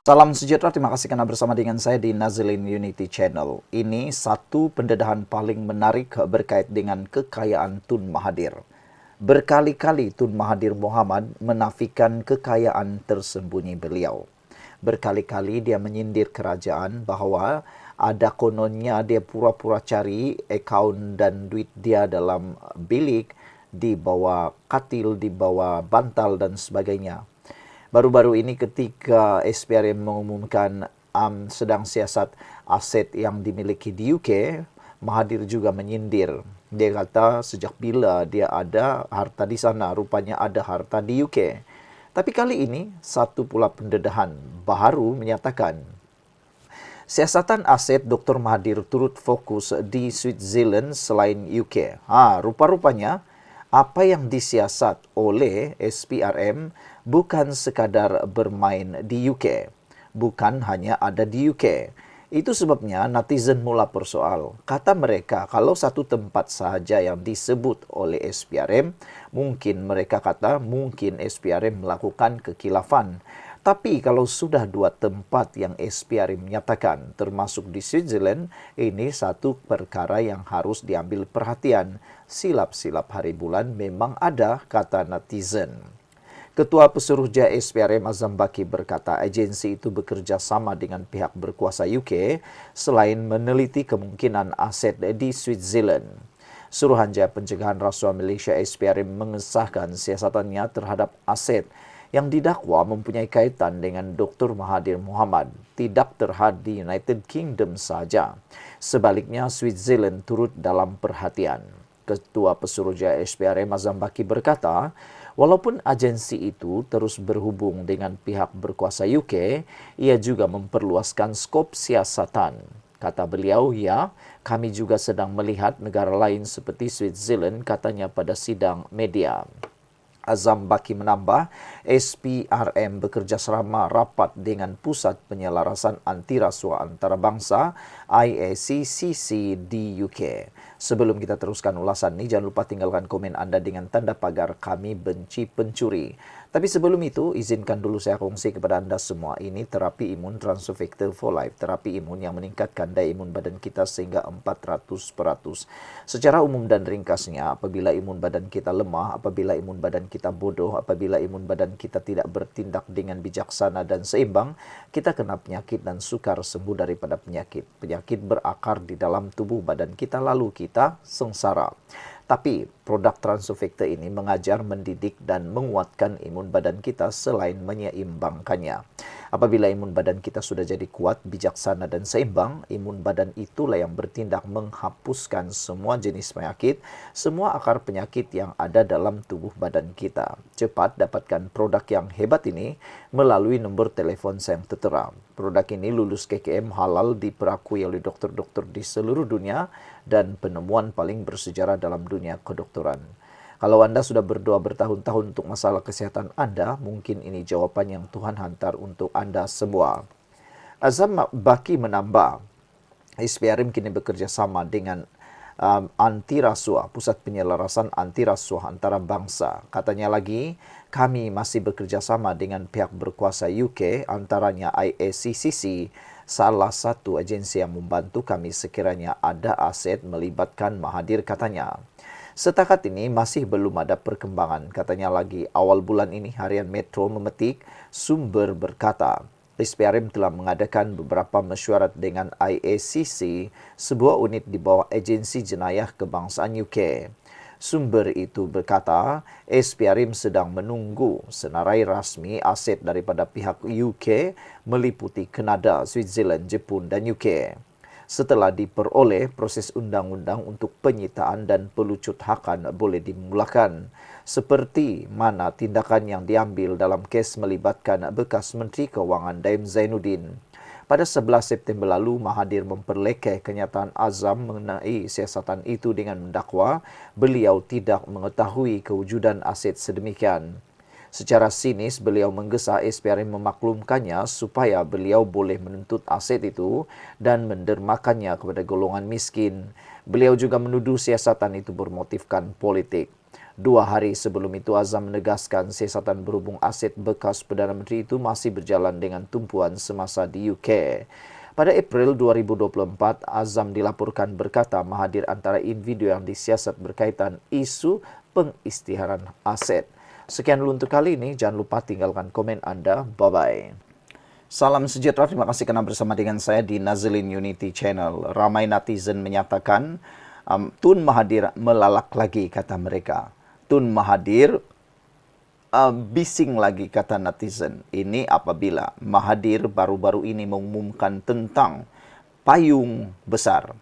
Salam sejahtera, terima kasih karena bersama dengan saya di Nazilin Unity Channel. Ini satu pendedahan paling menarik berkait dengan kekayaan Tun Mahathir. Berkali-kali Tun Mahathir Mohamad menafikan kekayaan tersembunyi beliau. Berkali-kali dia menyindir kerajaan bahwa ada kononnya dia pura-pura cari akaun dan duit dia dalam bilik, di bawah katil, di bawah bantal dan sebagainya. Baru-baru ini ketika SPRM mengumumkan sedang siasat aset yang dimiliki di UK, Mahathir juga menyindir. Dia kata sejak bila dia ada harta di sana, rupanya ada harta di UK. Tapi kali ini satu pula pendedahan baru menyatakan siasatan aset Dr. Mahathir turut fokus di Switzerland selain UK. Rupa-rupanya apa yang disiasat oleh SPRM bukan sekadar bermain di UK. Bukan hanya ada di UK. Itu sebabnya netizen mula persoal. Kata mereka, kalau satu tempat sahaja yang disebut oleh SPRM, mungkin mereka kata mungkin SPRM melakukan kekilafan. Tapi kalau sudah dua tempat yang SPRM menyatakan, termasuk di Switzerland, ini satu perkara yang harus diambil perhatian. Silap-silap hari bulan memang ada, kata netizen. Ketua Pesuruhjaya SPRM Azam Baki berkata agensi itu bekerja sama dengan pihak berkuasa UK selain meneliti kemungkinan aset di Switzerland. Suruhanjaya Pencegahan Rasuah Malaysia SPRM mengesahkan siasatannya terhadap aset yang didakwa mempunyai kaitan dengan Dr. Mahathir Mohamad tidak terhad di United Kingdom saja. Sebaliknya, Switzerland turut dalam perhatian. Ketua Pesuruhjaya SPRM Azam Baki berkata, walaupun agensi itu terus berhubung dengan pihak berkuasa UK, ia juga memperluaskan skop siasatan. Kata beliau, ya, kami juga sedang melihat negara lain seperti Switzerland, katanya pada sidang media. Azam Baki menambah, SPRM bekerjasama rapat dengan Pusat Penyelarasan Anti Rasuah Antarabangsa IACCC di UK. Sebelum kita teruskan ulasan ini, jangan lupa tinggalkan komen anda dengan tanda pagar kami benci pencuri. Tapi sebelum itu, izinkan dulu saya kongsi kepada anda semua. Ini terapi imun Transovector for Life. Terapi imun yang meningkatkan daya imun badan kita sehingga 400%. Secara umum dan ringkasnya, apabila imun badan kita lemah, apabila imun badan kita bodoh, apabila imun badan kita tidak bertindak dengan bijaksana dan seimbang, kita kena penyakit dan sukar sembuh daripada penyakit. Penyakit berakar di dalam tubuh badan kita lalu kita sengsara. Tapi produk Transovector ini mengajar, mendidik dan menguatkan imun badan kita selain menyeimbangkannya. Apabila imun badan kita sudah jadi kuat, bijaksana dan seimbang, imun badan itulah yang bertindak menghapuskan semua jenis penyakit, semua akar penyakit yang ada dalam tubuh badan kita. Cepat dapatkan produk yang hebat ini melalui nombor telefon saya yang tertera. Produk ini lulus KKM halal diperakui oleh dokter-dokter di seluruh dunia dan penemuan paling bersejarah dalam dunia kedokteran. Kalau anda sudah berdoa bertahun-tahun untuk masalah kesehatan anda, mungkin ini jawaban yang Tuhan hantar untuk anda semua. Azam Baki menambah, SPRM kini bekerja sama dengan anti rasuah, Pusat Penyelarasan Anti Rasuah Antarabangsa. Katanya lagi, kami masih bekerja sama dengan pihak berkuasa UK, antaranya IACCC, salah satu agensi yang membantu kami sekiranya ada aset melibatkan Mahathir, katanya. Setakat ini masih belum ada perkembangan, katanya lagi. Awal bulan ini harian Metro memetik sumber berkata, SPRM telah mengadakan beberapa mesyuarat dengan IACC, sebuah unit di bawah Agensi Jenayah Kebangsaan UK. Sumber itu berkata, SPRM sedang menunggu senarai rasmi aset daripada pihak UK meliputi Kanada, Switzerland, Jepun dan UK. Setelah diperoleh, proses undang-undang untuk penyitaan dan pelucuthakan boleh dimulakan. Seperti mana tindakan yang diambil dalam kes melibatkan bekas Menteri Keuangan Daim Zainuddin. Pada 11 September lalu, Mahathir memperlekeh kenyataan Azam mengenai siasatan itu dengan mendakwa beliau tidak mengetahui kewujudan aset sedemikian. Secara sinis, beliau menggesa SPRM memaklumkannya supaya beliau boleh menuntut aset itu dan mendermakannya kepada golongan miskin. Beliau juga menuduh siasatan itu bermotifkan politik. 2 hari sebelum itu, Azam menegaskan siasatan berhubung aset bekas Perdana Menteri itu masih berjalan dengan tumpuan semasa di UK. Pada April 2024, Azam dilaporkan berkata Mahathir antara individu yang disiasat berkaitan isu pengisytiharan aset. Sekian dulu untuk kali ini. Jangan lupa tinggalkan komen Anda. Bye-bye. Salam sejahtera, terima kasih kerana bersama dengan saya di Nazilin Unity Channel. Ramai netizen menyatakan, Tun Mahathir melalak lagi, kata mereka. Tun Mahathir bising lagi, kata netizen. Ini apabila Mahathir baru-baru ini mengumumkan tentang payung besar.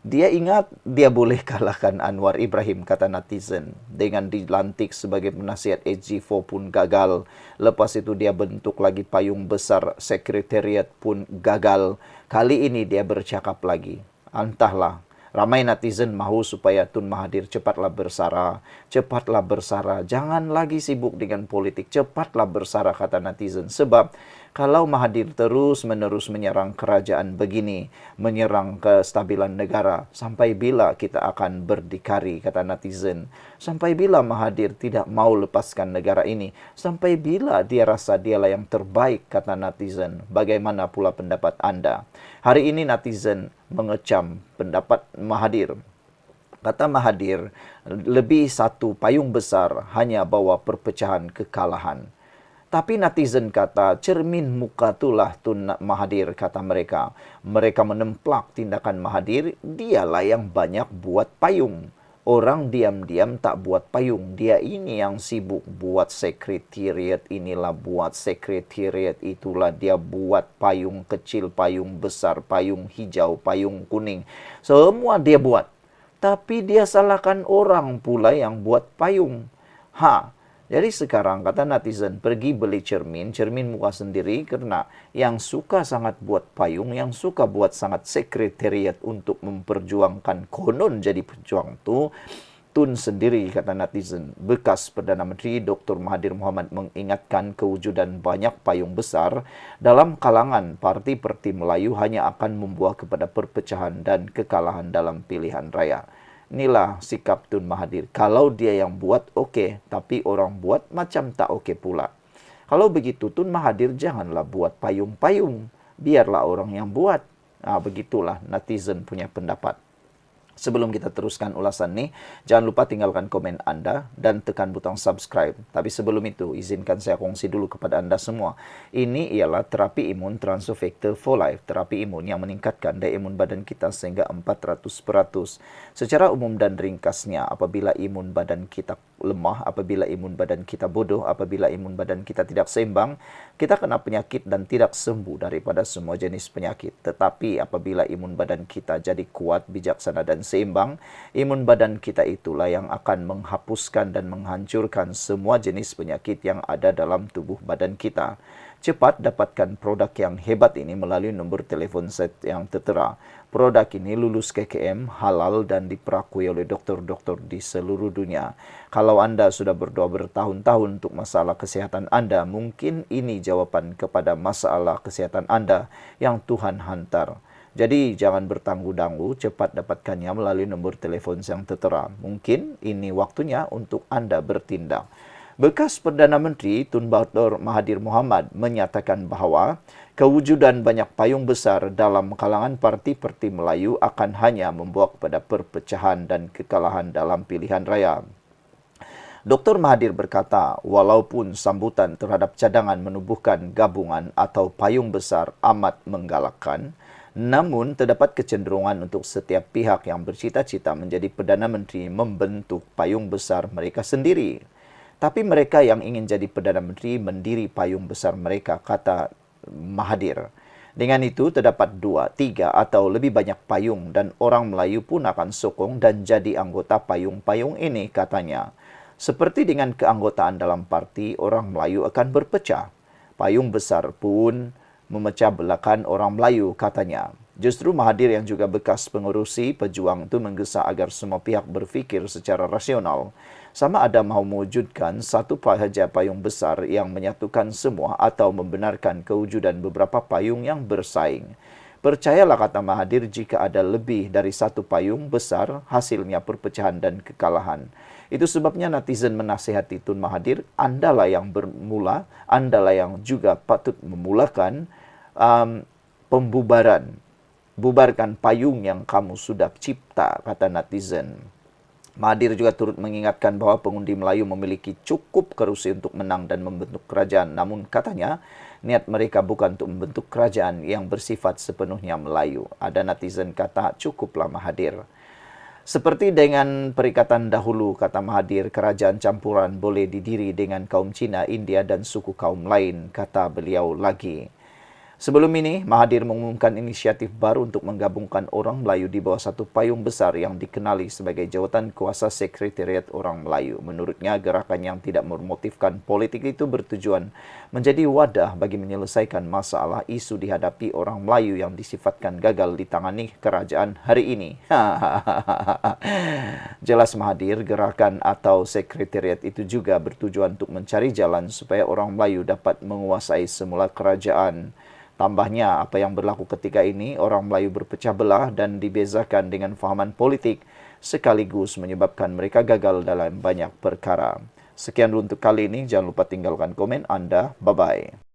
Dia ingat dia boleh kalahkan Anwar Ibrahim, kata netizen. Dengan dilantik sebagai penasihat SG4 pun gagal. Lepas itu dia bentuk lagi payung besar, sekretariat pun gagal. Kali ini dia bercakap lagi. Entahlah. Ramai netizen mahu supaya Tun Mahathir cepatlah bersara. Cepatlah bersara. Jangan lagi sibuk dengan politik. Cepatlah bersara, kata netizen. Sebab kalau Mahathir terus-menerus menyerang kerajaan begini, menyerang kestabilan negara, sampai bila kita akan berdikari, kata netizen. Sampai bila Mahathir tidak mau lepaskan negara ini? Sampai bila dia rasa dialah yang terbaik, kata netizen. Bagaimana pula pendapat Anda? Hari ini netizen mengecam pendapat Mahathir. Kata Mahathir, lebih satu payung besar hanya bawa perpecahan kekalahan. Tapi netizen kata, cermin muka itulah Tun Mahathir, kata mereka. Mereka menemplak tindakan Mahathir, dialah yang banyak buat payung. Orang diam-diam tak buat payung. Dia ini yang sibuk buat sekretariat, inilah buat sekretariat, itulah dia buat payung kecil, payung besar, payung hijau, payung kuning. Semua dia buat. Tapi dia salahkan orang pula yang buat payung. Jadi sekarang kata netizen, pergi beli cermin muka sendiri, kerana yang suka sangat buat payung, yang suka buat sangat sekretariat untuk memperjuangkan konon jadi pejuang tu, Tun sendiri, kata netizen. Bekas Perdana Menteri Dr. Mahathir Mohamad mengingatkan kewujudan banyak payung besar dalam kalangan parti-parti Melayu hanya akan membuah kepada perpecahan dan kekalahan dalam pilihan raya. Inilah sikap Tun Mahathir. Kalau dia yang buat, okey. Tapi orang buat macam tak okey pula. Kalau begitu, Tun Mahathir janganlah buat payung-payung. Biarlah orang yang buat. Begitulah netizen punya pendapat. Sebelum kita teruskan ulasan ni, jangan lupa tinggalkan komen Anda dan tekan butang subscribe. Tapi sebelum itu, izinkan saya kongsi dulu kepada Anda semua. Ini ialah terapi imun Transofactor for Life, terapi imun yang meningkatkan daya imun badan kita sehingga 400%. Secara umum dan ringkasnya, apabila imun badan kita lemah, apabila imun badan kita bodoh, apabila imun badan kita tidak seimbang, kita kena penyakit dan tidak sembuh daripada semua jenis penyakit. Tetapi apabila imun badan kita jadi kuat, bijaksana dan seimbang, imun badan kita itulah yang akan menghapuskan dan menghancurkan semua jenis penyakit yang ada dalam tubuh badan kita. Cepat dapatkan produk yang hebat ini melalui nombor telefon set yang tertera. Produk ini lulus KKM, halal dan diperakui oleh doktor-doktor di seluruh dunia. Kalau Anda sudah berdoa bertahun-tahun untuk masalah kesihatan Anda, mungkin ini jawapan kepada masalah kesihatan Anda yang Tuhan hantar. Jadi jangan bertangguh-tangguh, cepat dapatkannya melalui nombor telefon yang tertera. Mungkin ini waktunya untuk Anda bertindak. Bekas Perdana Menteri Tun Mahathir Mohamad menyatakan bahawa kewujudan banyak payung besar dalam kalangan parti-parti Melayu akan hanya membawa kepada perpecahan dan kekalahan dalam pilihan raya. Dr. Mahathir berkata, walaupun sambutan terhadap cadangan menubuhkan gabungan atau payung besar amat menggalakkan, namun terdapat kecenderungan untuk setiap pihak yang bercita-cita menjadi Perdana Menteri membentuk payung besar mereka sendiri. Tapi mereka yang ingin jadi Perdana Menteri mendiri payung besar mereka, kata Mahathir. Dengan itu, terdapat 2, 3 atau lebih banyak payung dan orang Melayu pun akan sokong dan jadi anggota payung-payung ini, katanya. Seperti dengan keanggotaan dalam parti, orang Melayu akan berpecah. Payung besar pun memecah belahkan orang Melayu, katanya. Justru Mahathir yang juga bekas pengerusi pejuang itu menggesa agar semua pihak berfikir secara rasional. Sama ada mahu mewujudkan satu sahaja payung besar yang menyatukan semua atau membenarkan kewujudan beberapa payung yang bersaing. Percayalah, kata Mahathir, jika ada lebih dari satu payung besar, hasilnya perpecahan dan kekalahan. Itu sebabnya netizen menasihati Tun Mahathir, Andalah yang bermula, Andalah yang juga patut memulakan pembubaran. Bubarkan payung yang kamu sudah cipta, kata netizen. Mahathir juga turut mengingatkan bahwa pengundi Melayu memiliki cukup kerusi untuk menang dan membentuk kerajaan. Namun katanya, niat mereka bukan untuk membentuk kerajaan yang bersifat sepenuhnya Melayu. Ada netizen kata, cukuplah Mahathir. Seperti dengan perikatan dahulu, kata Mahathir, kerajaan campuran boleh didiri dengan kaum Cina, India dan suku kaum lain, kata beliau lagi. Sebelum ini, Mahathir mengumumkan inisiatif baru untuk menggabungkan orang Melayu di bawah satu payung besar yang dikenali sebagai Jawatan Kuasa Sekretariat Orang Melayu. Menurutnya, gerakan yang tidak bermotifkan politik itu bertujuan menjadi wadah bagi menyelesaikan masalah isu dihadapi orang Melayu yang disifatkan gagal ditangani kerajaan hari ini. Jelas Mahathir, gerakan atau sekretariat itu juga bertujuan untuk mencari jalan supaya orang Melayu dapat menguasai semula kerajaan. Tambahnya, apa yang berlaku ketika ini, orang Melayu berpecah belah dan dibezakan dengan fahaman politik, sekaligus menyebabkan mereka gagal dalam banyak perkara. Sekian dulu untuk kali ini, jangan lupa tinggalkan komen Anda. Bye-bye.